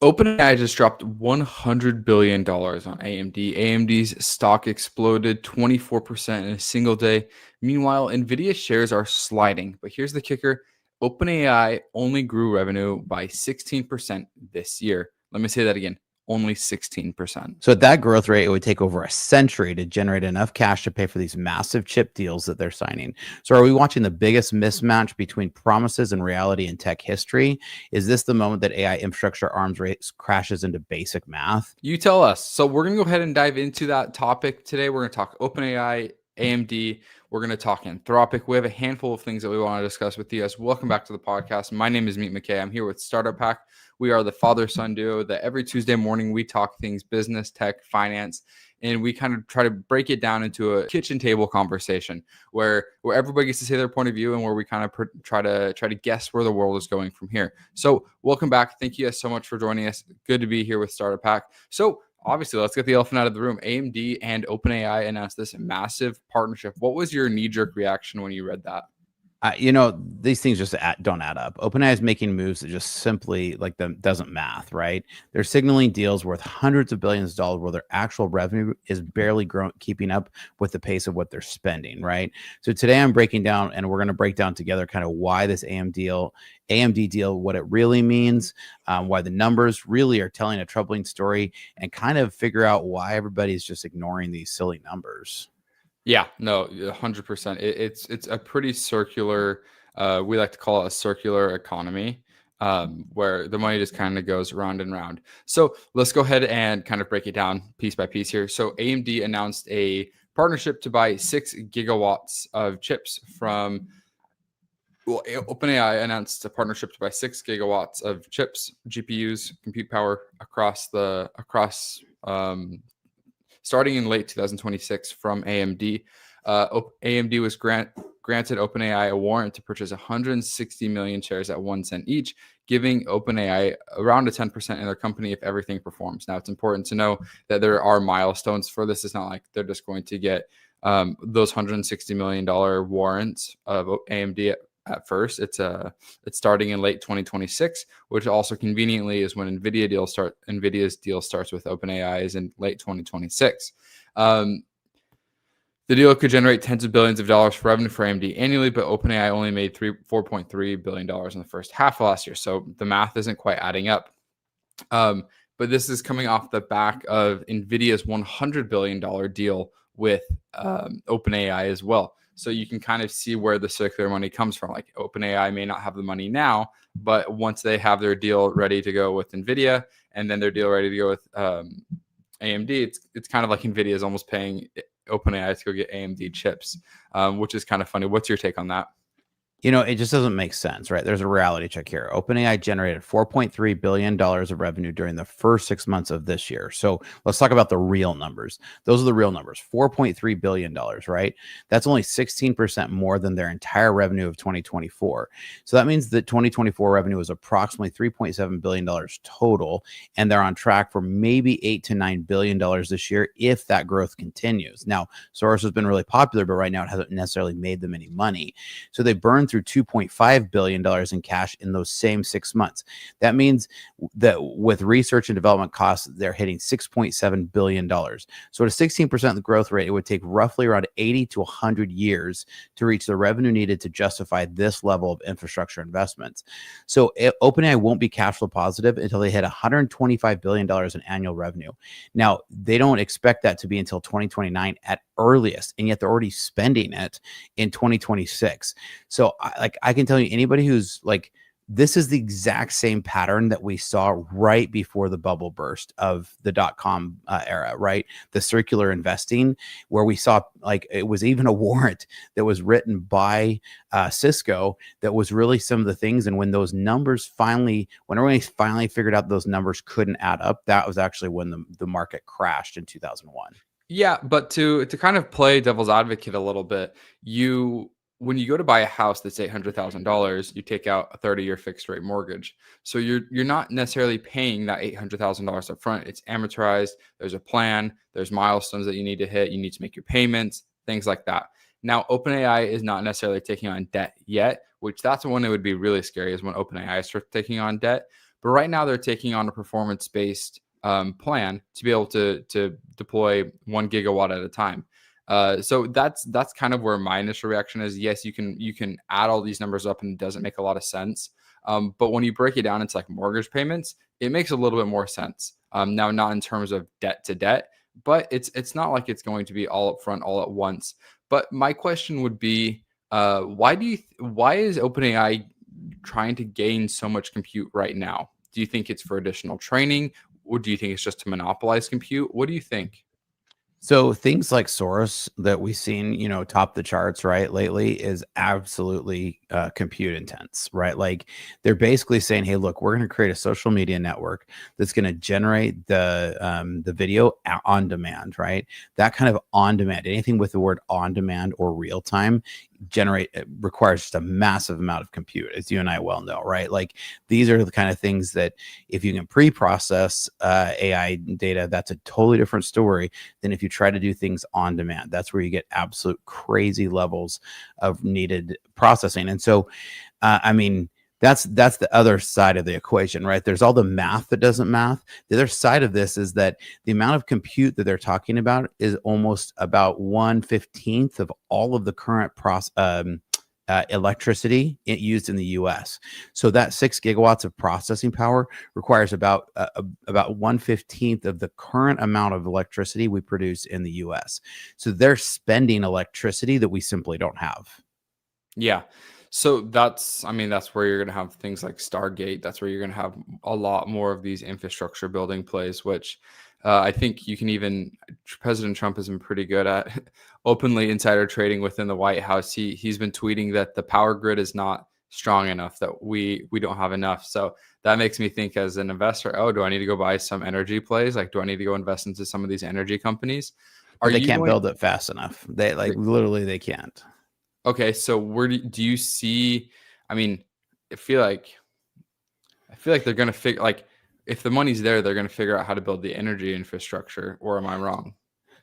OpenAI just dropped $100 billion on AMD. AMD's stock exploded 24% in a single day. Meanwhile, Nvidia shares are sliding. But here's the kicker: OpenAI only grew revenue by 16% this year. Let me say that again: only 16%. So at that growth rate, it would take over a century to generate enough cash to pay for these massive chip deals that they're signing. So are we watching the biggest mismatch between promises and reality in tech history? Is this the moment that AI infrastructure arms race crashes into basic math? You tell us. So we're going to go ahead and dive into that topic today. We're going to talk OpenAI, AMD. We're going to talk Anthropic. We have a handful of things that we want to discuss with you guys. Welcome back to the podcast. My name is Meet McKay. I'm here with Startup Pack. We are the father-son duo that every Tuesday morning we talk things business, tech, finance, and we kind of try to break it down into a kitchen table conversation where everybody gets to say their point of view and where we kind of try to guess where the world is going from here. So welcome back. Thank you guys so much for joining us. Good to be here with Startup Pack. So obviously, let's get the elephant out of the room. AMD and OpenAI announced this massive partnership. What was your knee-jerk reaction when you read that? These things just don't add up. OpenAI is making moves that just simply doesn't math, right? They're signaling deals worth hundreds of billions of dollars where their actual revenue is barely keeping up with the pace of what they're spending, right? So today I'm breaking down, and we're going to break down together kind of why this AMD deal, what it really means, why the numbers really are telling a troubling story, and kind of figure out why everybody's just ignoring these silly numbers. Yeah, no, 100%. It's a pretty circular. We like to call it a circular economy, where the money just kind of goes round and round. So let's go ahead and kind of break it down piece by piece here. So AMD announced a partnership to buy 6 gigawatts of chips from. Well, OpenAI announced a partnership to buy 6 gigawatts of chips, GPUs, compute power across starting in late 2026 from AMD. AMD was granted OpenAI a warrant to purchase 160 million shares at 1 cent each, giving OpenAI around a 10% in their company if everything performs. Now, it's important to know that there are milestones for this. It's not like they're just going to get those $160 million warrants of AMD at first. It's starting in late 2026, which also conveniently is when Nvidia's deal starts with OpenAI is in late 2026. The deal could generate tens of billions of dollars for revenue for AMD annually, but OpenAI only made $4.3 billion in the first half of last year. So the math isn't quite adding up. But this is coming off the back of Nvidia's $100 billion deal with OpenAI as well. So you can kind of see where the circular money comes from. Like OpenAI may not have the money now, but once they have their deal ready to go with Nvidia and then their deal ready to go with AMD, it's kind of like Nvidia is almost paying OpenAI to go get AMD chips, which is kind of funny. What's your take on that? It just doesn't make sense, right? There's a reality check here. OpenAI generated $4.3 billion of revenue during the first 6 months of this year. So let's talk about the real numbers. Those are the real numbers, $4.3 billion, right? That's only 16% more than their entire revenue of 2024. So that means that 2024 revenue was approximately $3.7 billion total, and they're on track for maybe $8 to $9 billion this year if that growth continues. Now, Soros has been really popular, but right now it hasn't necessarily made them any money. So they burned through $2.5 billion in cash in those same 6 months. That means that with research and development costs, they're hitting $6.7 billion. So at a 16% growth rate, it would take roughly around 80 to 100 years to reach the revenue needed to justify this level of infrastructure investments. So OpenAI won't be cash flow positive until they hit $125 billion in annual revenue. Now, they don't expect that to be until 2029 at earliest, and yet they're already spending it in 2026. So I can tell you, anybody who's like, this is the exact same pattern that we saw right before the bubble burst of the .com era, right? The circular investing, where we saw like it was even a warrant that was written by Cisco that was really some of the things. And when those numbers when everybody finally figured out those numbers couldn't add up, that was actually when the market crashed in 2001. Yeah, but to kind of play devil's advocate a little bit, when you go to buy a house that's $800,000, you take out a 30-year fixed rate mortgage. So you're not necessarily paying that $800,000 up front. It's amortized. There's a plan. There's milestones that you need to hit. You need to make your payments, things like that. Now, OpenAI is not necessarily taking on debt yet, which that's when it would be really scary, is when OpenAI starts taking on debt. But right now they're taking on a performance-based plan to be able to deploy 1 gigawatt at a time. So that's kind of where my initial reaction is. Yes, you can add all these numbers up and it doesn't make a lot of sense. But when you break it down into like mortgage payments, it makes a little bit more sense. Now, not in terms of debt to debt, but it's not like it's going to be all up front, all at once. But my question would be, why is OpenAI trying to gain so much compute right now? Do you think it's for additional training, or do you think it's just to monopolize compute? What do you think? So things like Soros that we've seen, top the charts, right, lately is absolutely compute intense, right? Like they're basically saying, hey, look, we're going to create a social media network that's going to generate the video on demand, right? That kind of on demand, anything with the word on demand or real time requires just a massive amount of compute, as you and I well know, right? Like these are the kind of things that if you can pre-process AI data, that's a totally different story than if you try to do things on demand. That's where you get absolute crazy levels of needed processing. And so, I mean, that's the other side of the equation, right? There's all the math that doesn't math. The other side of this is that the amount of compute that they're talking about is almost about 1/15 of all of the current electricity used in the U.S. So that 6 gigawatts of processing power requires about 1/15 of the current amount of electricity we produce in the U.S. So they're spending electricity that we simply don't have. Yeah. So that's where you're going to have things like Stargate. That's where you're going to have a lot more of these infrastructure building plays, which I think you can even, President Trump has been pretty good at openly insider trading within the White House. He's been tweeting that the power grid is not strong enough, that we don't have enough. So that makes me think as an investor, oh, do I need to go buy some energy plays? Like, do I need to go invest into some of these energy companies? Are But they you can't going? build it fast enough. They literally they can't. Okay, so where do you see? I mean, I feel like I feel like they're gonna figure like if the money's there, they're gonna figure out how to build the energy infrastructure. Or am I wrong?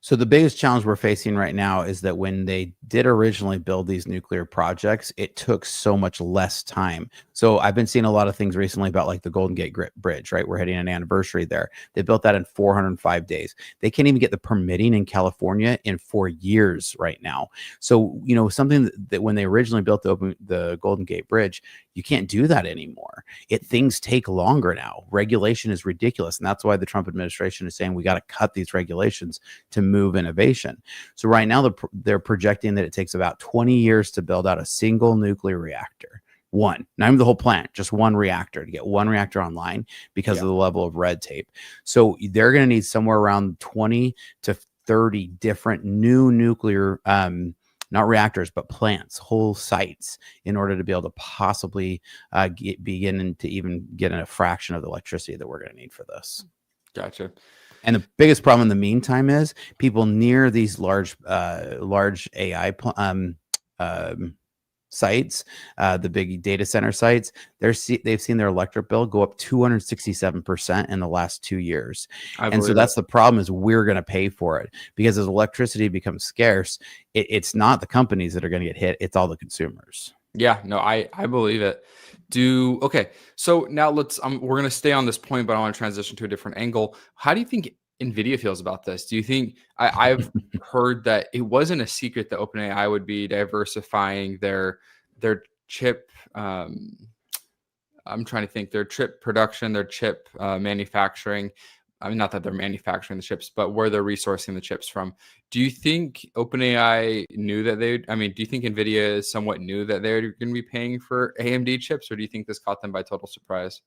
So the biggest challenge we're facing right now is that when they did originally build these nuclear projects, it took so much less time. So I've been seeing a lot of things recently about like the Golden Gate Bridge, right? We're hitting an anniversary there. They built that in 405 days. They can't even get the permitting in California in 4 years right now. So, something that when they originally built the Golden Gate Bridge, you can't do that anymore. Things take longer now. Regulation is ridiculous. And that's why the Trump administration is saying we got to cut these regulations to move innovation. So right now they're projecting that it takes about 20 years to build out a single nuclear reactor. One, not even the whole plant, just one reactor, to get one reactor online because of the level of red tape. So they're going to need somewhere around 20 to 30 different new nuclear not reactors, but plants, whole sites, in order to be able to possibly begin to even get a fraction of the electricity that we're going to need for this. Gotcha. And the biggest problem in the meantime is people near these large AI sites, the big data center sites, they've seen their electric bill go up 267% in the last 2 years. And so that's the problem, is we're going to pay for it, because as electricity becomes scarce, it's not the companies that are going to get hit, it's all the consumers. Yeah, no, I believe it. Okay, so now we're gonna stay on this point, but I want to transition to a different angle. How do you think Nvidia feels about this? Do you think I've heard that it wasn't a secret that OpenAI would be diversifying their chip I'm trying to think, their chip production, their chip manufacturing. I mean, not that they're manufacturing the chips, but where they're resourcing the chips from. Do you think OpenAI knew that do you think Nvidia somewhat knew that they're going to be paying for AMD chips, or do you think this caught them by total surprise?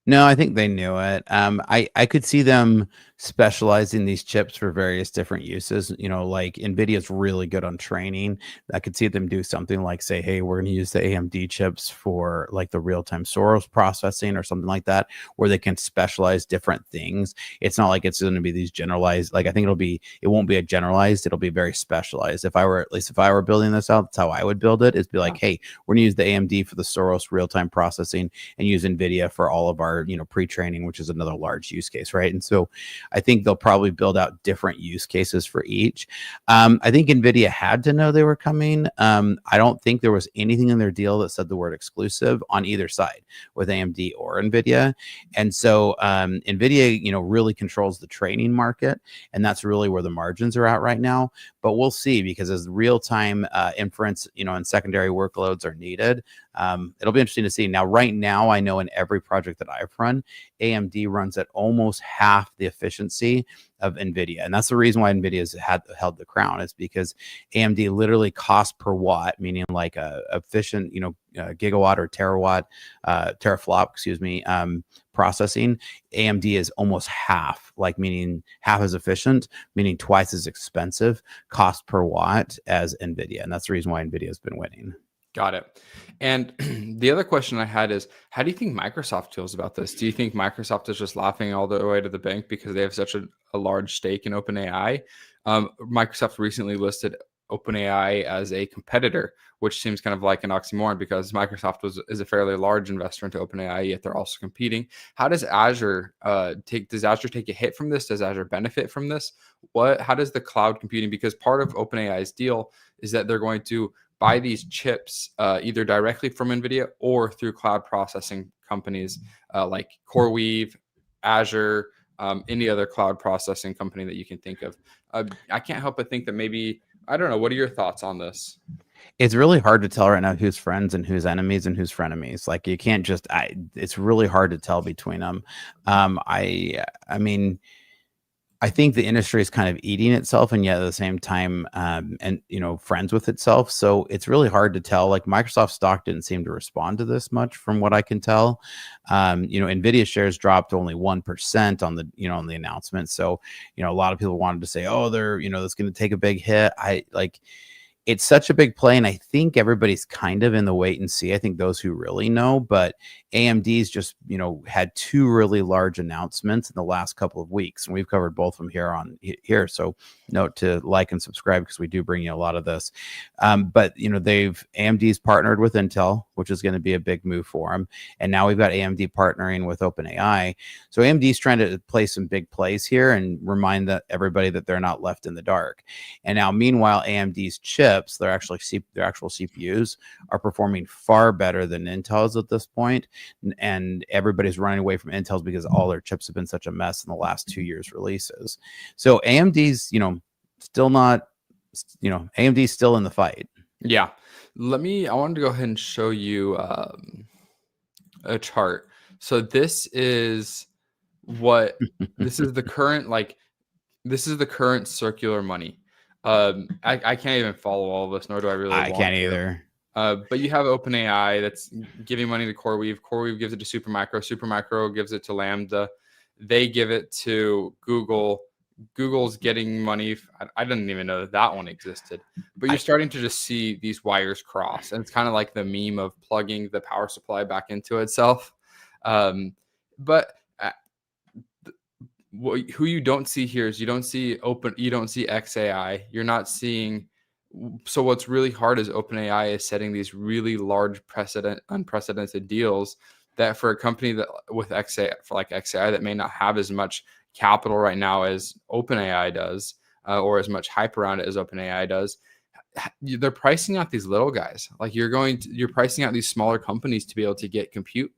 No, I think they knew it. I could see them specializing these chips for various different uses. Like Nvidia's really good on training. I could see them do something like say, hey, we're going to use the AMD chips for like the real-time Soros processing or something like that, where they can specialize different things. It's not like it's going to be these generalized. Like I think it won't be a generalized. It'll be very specialized. If I were building this out, that's how I would build it. Is be like, hey, we're going to use the AMD for the Soros real-time processing and use Nvidia for all of our pre-training, which is another large use case, right? And so I think they'll probably build out different use cases for each. I think Nvidia had to know they were coming. I don't think there was anything in their deal that said the word exclusive on either side with AMD or Nvidia. And so Nvidia, really controls the training market, and that's really where the margins are at right now. But we'll see, because as real-time inference, and secondary workloads are needed, it'll be interesting to see. Now, right now, I know in every project that I've run, AMD runs at almost half the efficiency of Nvidia, and that's the reason why Nvidia's held the crown, is because AMD literally cost per watt, meaning like a efficient, gigawatt or teraflop, processing. AMD is almost half, meaning half as efficient, meaning twice as expensive cost per watt as Nvidia, and that's the reason why Nvidia has been winning. Got it. And the other question I had is, how do you think Microsoft feels about this? Do you think Microsoft is just laughing all the way to the bank because they have such a large stake in OpenAI? Microsoft recently listed OpenAI as a competitor, which seems kind of like an oxymoron, because Microsoft is a fairly large investor into OpenAI, yet they're also competing. How does Azure does Azure take a hit from this? Does Azure benefit from this? How does the cloud computing, because part of OpenAI's deal is that they're going to buy these chips either directly from Nvidia or through cloud processing companies like CoreWeave, Azure, any other cloud processing company that you can think of. I can't help but think that maybe, I don't know, what are your thoughts on this? It's really hard to tell right now who's friends and who's enemies and who's frenemies. Like, you can't just, it's really hard to tell between them. I mean, I think the industry is kind of eating itself, and yet at the same time, and friends with itself. So it's really hard to tell. Like, Microsoft stock didn't seem to respond to this much, from what I can tell. Nvidia shares dropped only 1% on the on the announcement. So a lot of people wanted to say, oh, they're that's going to take a big hit. It's such a big play, and I think everybody's kind of in the wait and see. I think those who really know, but AMD's just, had two really large announcements in the last couple of weeks, and we've covered both of them here. So note to like and subscribe, because we do bring you a lot of this. But AMD's partnered with Intel, which is going to be a big move for them, and now we've got AMD partnering with OpenAI. So AMD's trying to play some big plays here and remind everybody that they're not left in the dark. And now, meanwhile, AMD's chips, their actual CPUs, are performing far better than Intel's at this point, and everybody's running away from Intel's because all their chips have been such a mess in the last 2 years releases. So AMD's still not, AMD's still in the fight. Yeah, I wanted to go ahead and show you a chart. So this is the current, this is the current circular money. I can't even follow all of this, nor do I really want to. I can't either. But you have OpenAI that's giving money to CoreWeave. CoreWeave gives it to Supermicro. Supermicro gives it to Lambda. They give it to Google. Google's getting money. I didn't even know that one existed. But you're starting to just see these wires cross. And it's kind of like the meme of plugging the power supply back into itself. But who you don't see here is you don't see XAI. You're not seeing. So what's really hard is OpenAI is setting these really large unprecedented deals that for a company that with XAI that may not have as much capital right now as OpenAI does, or as much hype around it as OpenAI does, they're pricing out these little guys. Like, you're pricing out these smaller companies to be able to get compute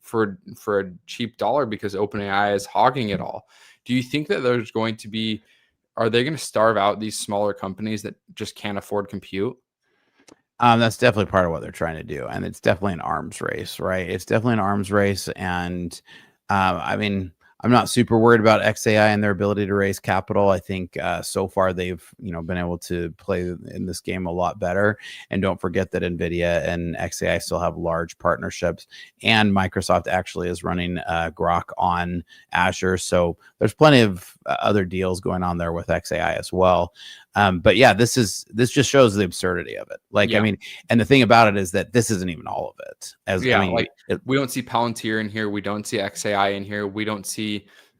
for a cheap dollar, because OpenAI is hogging it all. Do you think that are they going to starve out these smaller companies that just can't afford compute? That's definitely part of what they're trying to do, and it's definitely an arms race, right? It's definitely an arms race, and I mean, I'm not super worried about XAI and their ability to raise capital. I think so far they've been able to play in this game a lot better. And don't forget that Nvidia and XAI still have large partnerships, and Microsoft actually is running Grok on Azure. So there's plenty of other deals going on there with XAI as well. But yeah, this just shows the absurdity of it. I mean, and the thing about it is that this isn't even all of it. We don't see Palantir in here. We don't see XAI in here. We don't see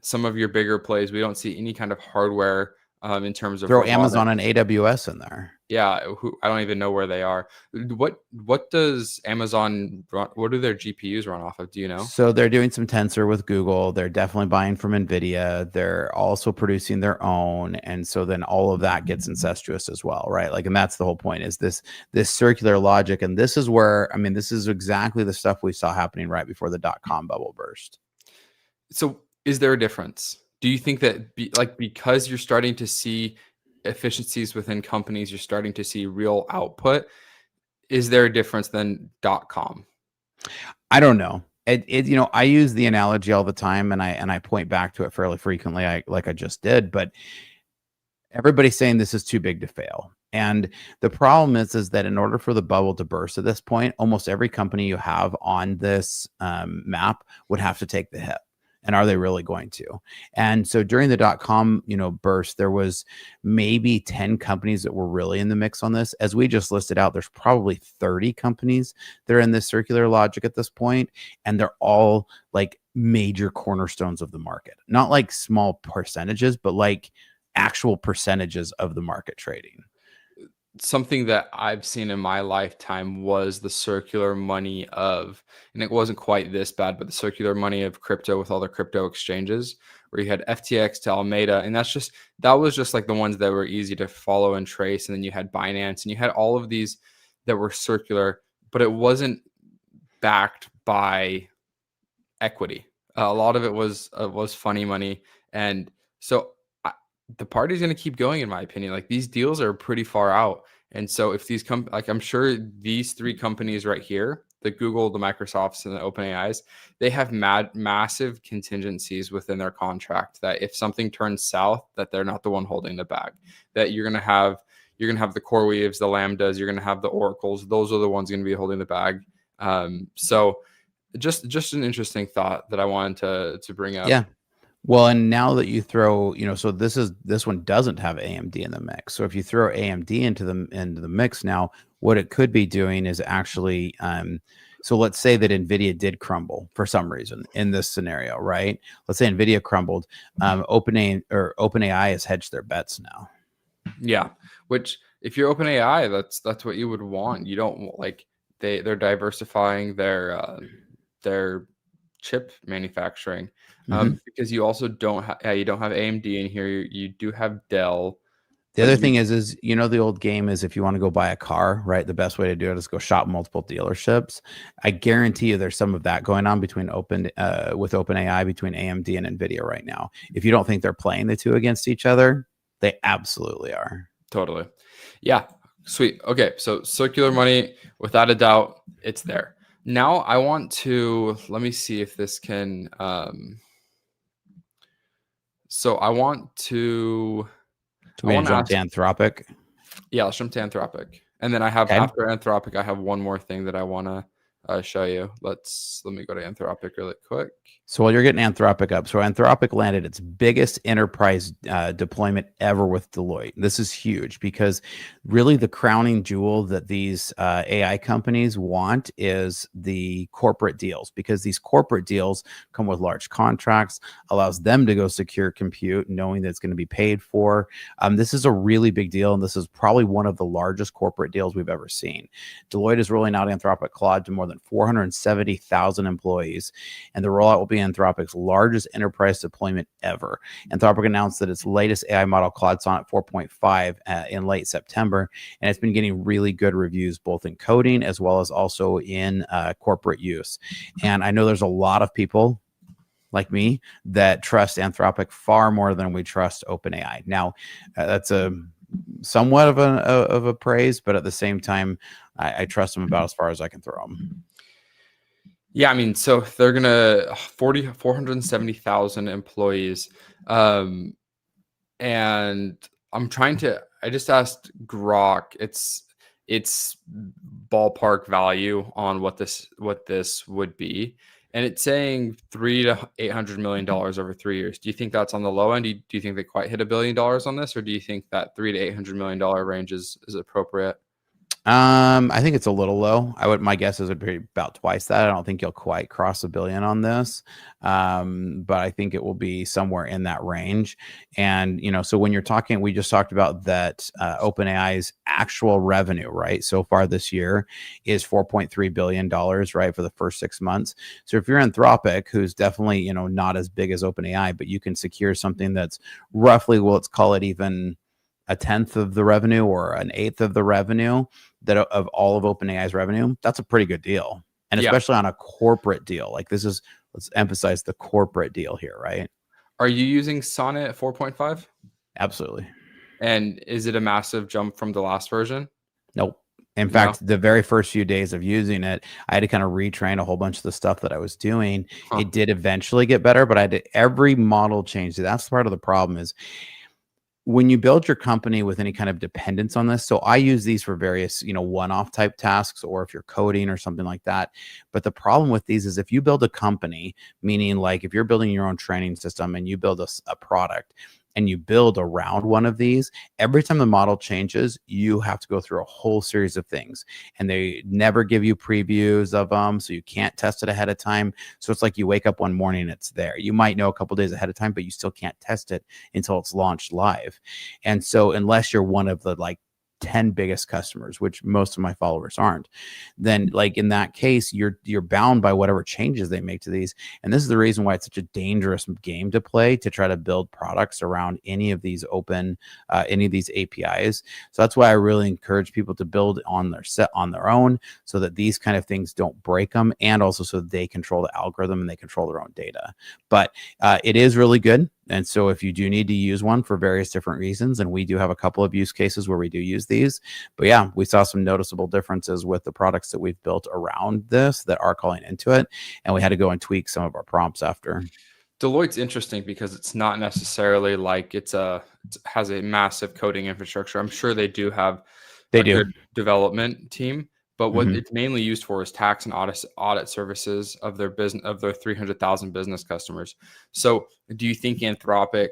some of your bigger plays. We don't see any kind of hardware in terms of throw Amazon and AWS in there. Yeah, I don't even know where they are. What does Amazon run? What do their GPUs run off of? Do you know? So they're doing some Tensor with Google. They're definitely buying from Nvidia. They're also producing their own, and so then all of that gets incestuous as well, right? Like, and that's the whole point, is this circular logic, and this is where, I mean, this is exactly the stuff we saw happening right before the dot-com bubble burst. So is there a difference? Do you think that because you're starting to see efficiencies within companies, you're starting to see real output? Is there a difference than .com? I don't know. I use the analogy all the time, and I point back to it fairly frequently, like I just did, but everybody's saying this is too big to fail. And the problem is that in order for the bubble to burst at this point, almost every company you have on this map would have to take the hit. And are they really going to? And so during the dot-com, burst, there was maybe 10 companies that were really in the mix on this. As we just listed out, there's probably 30 companies that are in this circular logic at this point, and they're all like major cornerstones of the market. Not like small percentages, but like actual percentages of the market trading. Something that I've seen in my lifetime was the circular money of, and it wasn't quite this bad, but the circular money of crypto with all the crypto exchanges, where you had FTX to Alameda, and that was just like the ones that were easy to follow and trace, and then you had Binance, and you had all of these that were circular, but it wasn't backed by equity. A lot of it was funny money, and so the party's going to keep going, in my opinion. Like, these deals are pretty far out, and so if these like, I'm sure these three companies right here, the Google, the Microsofts, and the OpenAI's, they have massive contingencies within their contract that if something turns south, that they're not the one holding the bag. That you're going to have the CoreWeaves, the Lambdas, you're going to have the Oracles. Those are the ones going to be holding the bag. So just an interesting thought that I wanted to bring up. Yeah. Well, and now that you throw, so this one doesn't have AMD in the mix. So if you throw AMD into the mix now, what it could be doing is actually, so let's say that Nvidia did crumble for some reason in this scenario, right? Let's say Nvidia crumbled. OpenAI has hedged their bets now. Yeah, which if you're OpenAI, that's what you would want. You don't like they're diversifying their chip manufacturing, because you also don't have AMD in here. You do have Dell, The but other thing is, the old game is, if you want to go buy a car, right? The best way to do it is go shop multiple dealerships. I guarantee you there's some of that going on with OpenAI, between AMD and Nvidia right now. If you don't think they're playing the two against each other, they absolutely are. Totally. Yeah. Sweet. Okay. So circular money, without a doubt, it's there. Now let me see if this can, so I want to Jump ask, to Anthropic? yeah, let's jump to Anthropic. And then I have, Okay. after Anthropic, I have one more thing that I want to show you. Let me go to Anthropic really quick. So while you're getting Anthropic up, so Anthropic landed its biggest enterprise deployment ever with Deloitte. This is huge, because really the crowning jewel that these AI companies want is the corporate deals, because these corporate deals come with large contracts, allows them to go secure compute, knowing that it's going to be paid for. This is a really big deal, and this is probably one of the largest corporate deals we've ever seen. Deloitte is rolling out Anthropic Claude to more than 470,000 employees, and the rollout will be Anthropic's largest enterprise deployment ever. Anthropic announced that its latest AI model, Claude Sonnet 4.5, in late September, and it's been getting really good reviews, both in coding as well as also in corporate use. And I know there's a lot of people like me that trust Anthropic far more than we trust OpenAI. Now, that's a somewhat of a praise, but at the same time, I trust them about as far as I can throw them. Yeah, I mean, so they're gonna 470,000 employees, and I just asked Grok. It's ballpark value on what this would be, and it's saying $300 to $800 million over 3 years. Do you think that's on the low end? Do you think they quite hit $1 billion on this, or do you think that $300 to $800 million range is appropriate? I think it's a little low. My guess is it'd be about twice that. I don't think you'll quite cross $1 billion on this. But I think it will be somewhere in that range. And, so when you're talking, we just talked about that OpenAI's actual revenue, right? So far this year is $4.3 billion, right? For the first 6 months. So if you're Anthropic, who's definitely, not as big as OpenAI, but you can secure something that's roughly, well, let's call it even a tenth of the revenue or an eighth of the revenue that of all of OpenAI's revenue, that's a pretty good deal. And Yeah. especially on a corporate deal. Like let's emphasize the corporate deal here, right? Are you using Sonnet 4.5? Absolutely. And is it a massive jump from the last version? Nope. In No. fact, the very first few days of using it, I had to kind of retrain a whole bunch of the stuff that I was doing. Huh. It did eventually get better, but I did every model change. That's part of the problem is when you build your company with any kind of dependence on this. So I use these for various, one-off type tasks, or if you're coding or something like that. But the problem with these is if you build a company, meaning like if you're building your own training system and you build a product and you build around one of these, every time the model changes, you have to go through a whole series of things, and they never give you previews of them. So you can't test it ahead of time. So it's like you wake up one morning, it's there. You might know a couple days ahead of time, but you still can't test it until it's launched live. And so unless you're one of the like 10 biggest customers, which most of my followers aren't, then like in that case, you're bound by whatever changes they make to these. And this is the reason why it's such a dangerous game to play, to try to build products around any of these any of these APIs. So that's why I really encourage people to build on their own, so that these kind of things don't break them, and also so that they control the algorithm and they control their own data. But it is really good. And so if you do need to use one for various different reasons, and we do have a couple of use cases where we do use these, but yeah, we saw some noticeable differences with the products that we've built around this that are calling into it. And we had to go and tweak some of our prompts after. Deloitte's interesting because it's not necessarily like it has a massive coding infrastructure. I'm sure they do have They a do. good development team, but what Mm-hmm. it's mainly used for is tax and audit services of their business, of their 300,000 business customers. So, do you think Anthropic,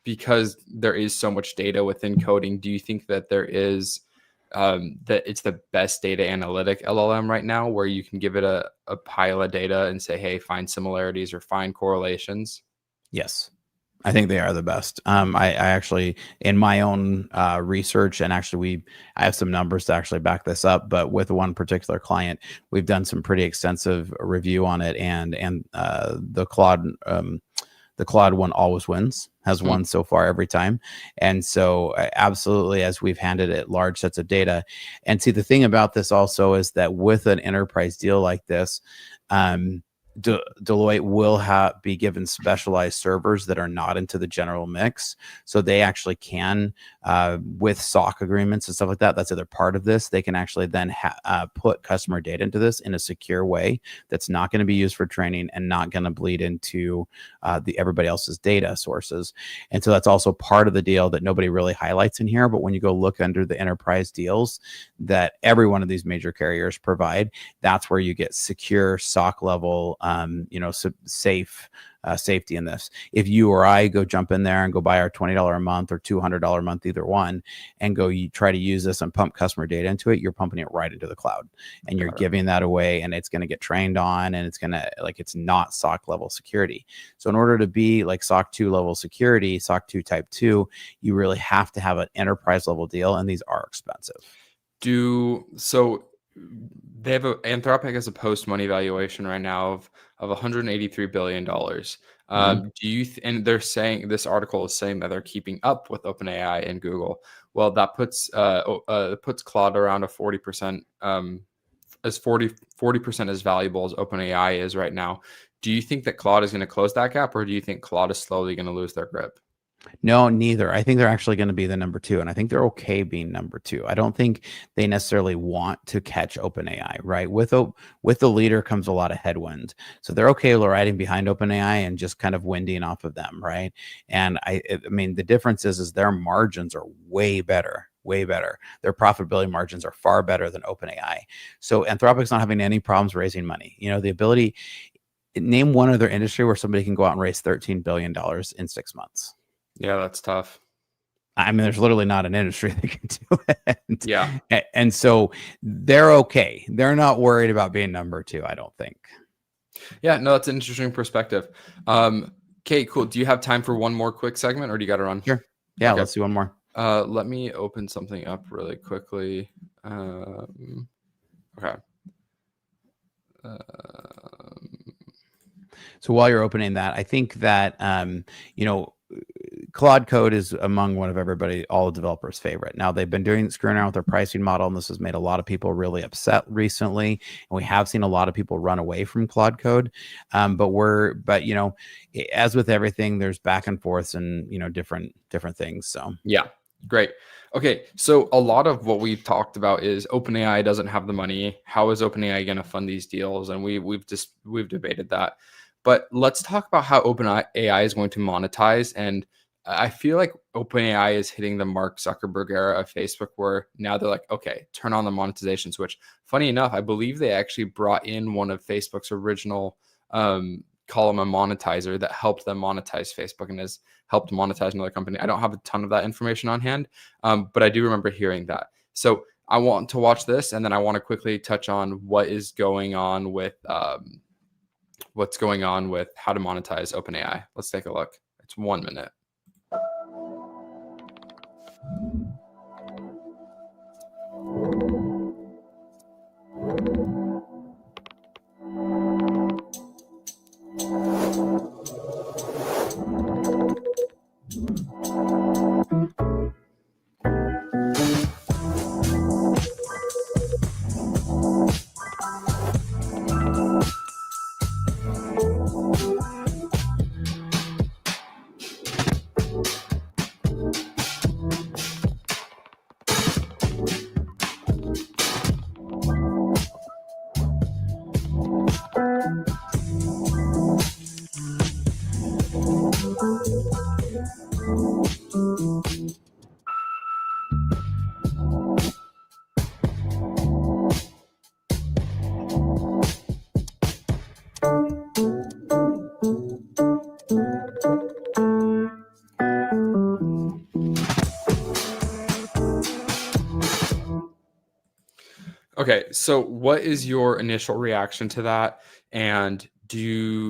because there is so much data within coding, do you think that there is that it's the best data analytic LLM right now, where you can give it a pile of data and say, hey, find similarities or find correlations? Yes. I think they are the best. I actually, in my own research, and actually I have some numbers to actually back this up, but with one particular client, we've done some pretty extensive review on it, and the Claude one always wins, has Hmm. won so far every time. And so absolutely, as we've handed it large sets of data. And see, the thing about this also is that with an enterprise deal like this, um, Deloitte will be given specialized servers that are not into the general mix. So they actually can, with SOC agreements and stuff like that, that's the other part of this. They can actually then put customer data into this in a secure way that's not going to be used for training and not going to bleed into everybody else's data sources. And so that's also part of the deal that nobody really highlights in here. But when you go look under the enterprise deals that every one of these major carriers provide, that's where you get secure SOC level, safety in this. If you or I go jump in there and go buy our $20 a month or $200 a month, either one, and you try to use this and pump customer data into it, you're pumping it right into the cloud, and you're giving that away, and it's going to get trained on, and it's going to, like, it's not SOC level security. So in order to be like SOC 2 level security, SOC 2 type 2, you really have to have an enterprise level deal, and these are expensive. They have Anthropic has a post money valuation right now of $183 billion. Mm-hmm. Do you and they're saying, this article is saying that they're keeping up with OpenAI and Google. Well, that puts Claude around a 40%, as 40% as valuable as OpenAI is right now. Do you think that Claude is going to close that gap, or do you think Claude is slowly going to lose their grip? No, neither. I think they're actually going to be the number two, and I think they're okay being number two. I don't think they necessarily want to catch OpenAI, right? With the leader comes a lot of headwind, so they're okay riding behind OpenAI and just kind of winding off of them, right? And I mean, the difference is their margins are way better. Way better. Their profitability margins are far better than OpenAI. So Anthropic's not having any problems raising money. The ability. Name one other industry where somebody can go out and raise $13 billion in 6 months. Yeah, that's tough. I mean, there's literally not an industry that can do it. Yeah. And so they're okay. They're not worried about being number two, I don't think. Yeah, no, that's an interesting perspective. Okay, cool. Do you have time for one more quick segment or do you got to run? Sure. Yeah, Okay. let's do one more. Let me open something up really quickly. Okay. So while you're opening that, I think that Claude Code is among one of all the developers' favorite. Now they've been screwing around with their pricing model, and this has made a lot of people really upset recently. And we have seen a lot of people run away from Claude Code. But as with everything, there's back and forths and different things. So yeah, great. Okay, so a lot of what we've talked about is OpenAI doesn't have the money. How is OpenAI going to fund these deals? And we've debated that. But let's talk about how OpenAI is going to monetize. And I feel like OpenAI is hitting the Mark Zuckerberg era of Facebook, where now they're like, okay, turn on the monetization switch. Funny enough, I believe they actually brought in one of Facebook's original call them a monetizer that helped them monetize Facebook and has helped monetize another company. I don't have a ton of that information on hand, but I do remember hearing that. So I want to watch this, and then I want to quickly touch on what's going on with how to monetize OpenAI. Let's take a look. It's 1 minute. Okay, so what is your initial reaction to that? And do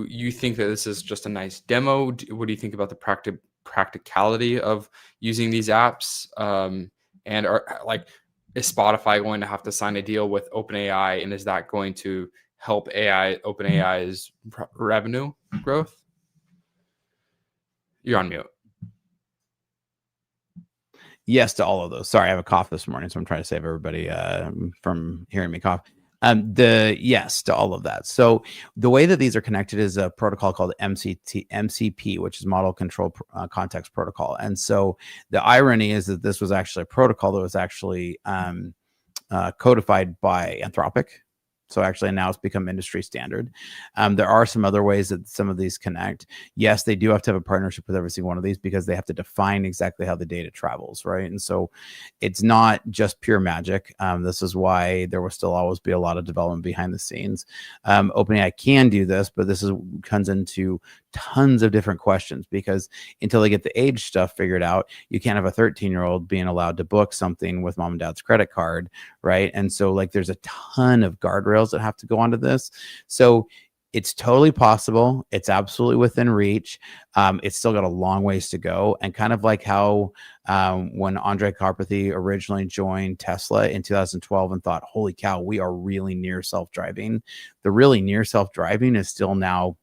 you think that this is just a nice demo? What do you think about the practicality of using these apps? And is Spotify going to have to sign a deal with OpenAI, and is that going to help OpenAI's revenue growth? You're on mute. yes to all of those. Sorry, I have a cough this morning, so I'm trying to save everybody from hearing me cough. The yes to all of that. So the way that these are connected is a protocol called MCP, which is Model Control Context Protocol. And so the irony is that this was actually a protocol that was actually codified by Anthropic. So actually now it's become industry standard. There are some other ways that some of these connect. Yes, they do have to have a partnership with every single one of these because they have to define exactly how the data travels, right? And so it's not just pure magic. This is why there will still always be a lot of development behind the scenes. OpenAI can do this, but comes into tons of different questions because until they get the age stuff figured out, you can't have a 13-year-old being allowed to book something with mom and dad's credit card, right? And so there's a ton of guardrails that have to go onto this. So it's totally possible. It's absolutely within reach. It's still got a long ways to go. And kind of like how when Andre Karpathy originally joined Tesla in 2012 and thought, holy cow, we are really near self-driving. The really near self-driving is still now,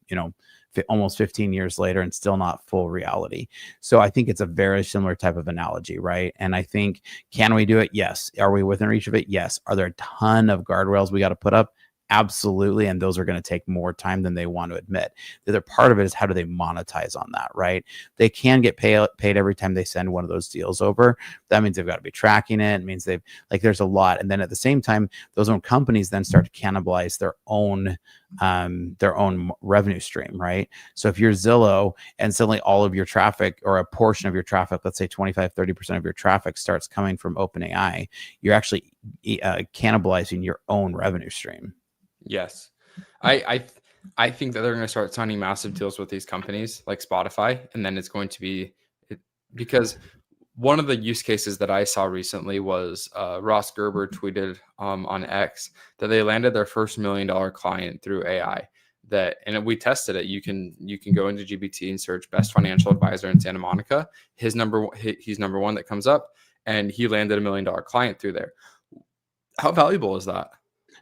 almost 15 years later and still not full reality. So I think it's a very similar type of analogy, right? And I think, can we do it? Yes. Are we within reach of it? Yes. Are there a ton of guardrails we got to put up? Absolutely. And those are going to take more time than they want to admit. The other part of it is how do they monetize on that, right? They can get paid every time they send one of those deals over. That means they've got to be tracking it. It means there's a lot. And then at the same time, those own companies then start to cannibalize their own revenue stream, right? So if you're Zillow and suddenly all of your traffic or a portion of your traffic, let's say 25-30% of your traffic starts coming from OpenAI, you're actually cannibalizing your own revenue stream. Yes. I think that they're going to start signing massive deals with these companies like Spotify, and then it's going to be because one of the use cases that I saw recently was Ross Gerber tweeted on X that they landed their first $1 million client through AI. And we tested it. You can go into GPT and search best financial advisor in Santa Monica. He's number one that comes up, and he landed $1 million client through there. How valuable is that?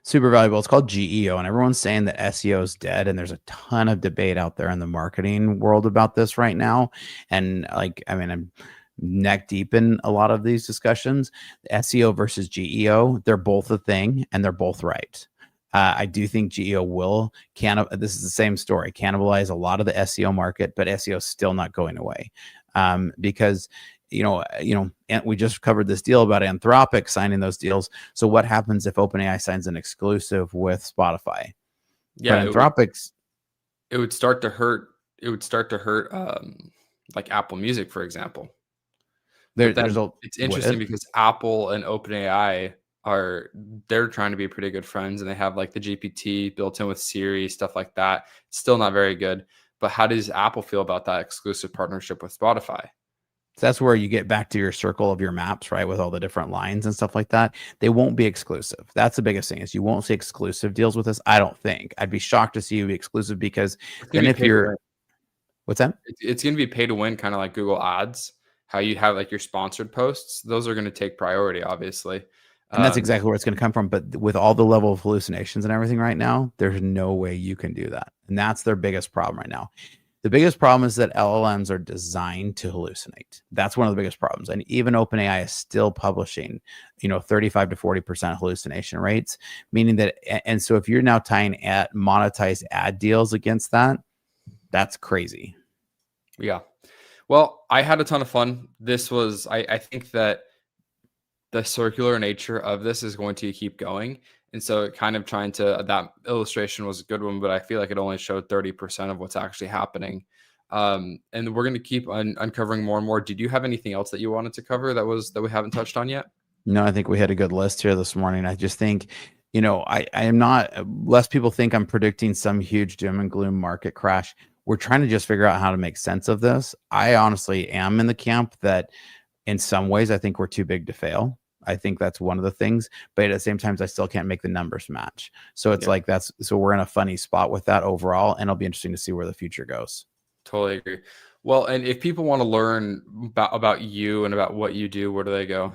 Super valuable. It's called GEO, and everyone's saying that SEO is dead, and there's a ton of debate out there in the marketing world about this right now. And I'm neck deep in a lot of these discussions. SEO versus GEO, they're both a thing, and they're both right. I do think GEO will this is the same story, cannibalize a lot of the SEO market, but SEO is still not going away, because and we just covered this deal about Anthropic signing those deals. So what happens if OpenAI signs an exclusive with Spotify? Yeah, But Anthropic's it would start to hurt. It would start to hurt, like Apple Music, for example. It's interesting because Apple and OpenAI they're trying to be pretty good friends, and they have like the GPT built in with Siri, stuff like that. It's still not very good. But how does Apple feel about that exclusive partnership with Spotify? So that's where you get back to your circle of your maps, right? With all the different lines and stuff like that. They won't be exclusive. That's the biggest thing, is you won't see exclusive deals with us. I don't think. I'd be shocked to see you be exclusive, because then if you're, what's that? It's going to be pay to win, kind of like Google Ads, how you have like your sponsored posts. Those are going to take priority, obviously. And that's exactly where it's going to come from. But with all the level of hallucinations and everything right now, there's no way you can do that. And that's their biggest problem right now. The biggest problem is that LLMs are designed to hallucinate. That's one of the biggest problems. And even OpenAI is still publishing, 35 to 40% hallucination rates, meaning that, and so if you're now tying at monetized ad deals against that, that's crazy. Yeah. Well, I had a ton of fun. I think that the circular nature of this is going to keep going. And so kind of that illustration was a good one, but I feel like it only showed 30% of what's actually happening. And we're going to keep uncovering more and more. Did you have anything else that you wanted to cover that we haven't touched on yet? No, I think we had a good list here this morning. I just think, I am not, less people think I'm predicting some huge doom and gloom market crash. We're trying to just figure out how to make sense of this. I honestly am in the camp that in some ways, I think we're too big to fail. I think that's one of the things, but at the same time, I still can't make the numbers match. So it's so we're in a funny spot with that overall, and it'll be interesting to see where the future goes. Totally agree. Well, and if people want to learn about you and about what you do, where do they go?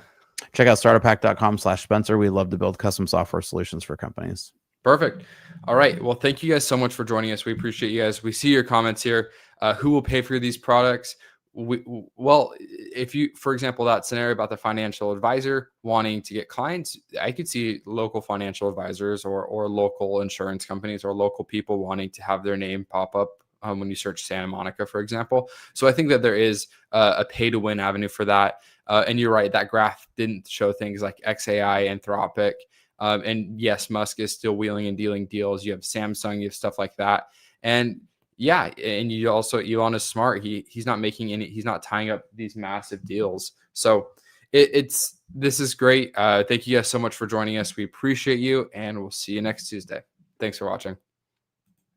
Check out starterpack.com/Spencer. We love to build custom software solutions for companies. Perfect. All right. Well, thank you guys so much for joining us. We appreciate you guys. We see your comments here. Who will pay for these products? If you, for example, that scenario about the financial advisor wanting to get clients, I could see local financial advisors or local insurance companies or local people wanting to have their name pop up when you search Santa Monica, for example. So I think that there is a pay to win avenue for that. And you're right, that graph didn't show things like XAI, Anthropic. And yes, Musk is still wheeling and dealing deals. You have Samsung, you have stuff like that. And yeah, and you also, Elon is smart. He's not tying up these massive deals. So this is great. Thank you guys so much for joining us. We appreciate you, and we'll see you next Tuesday. Thanks for watching.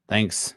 Thanks.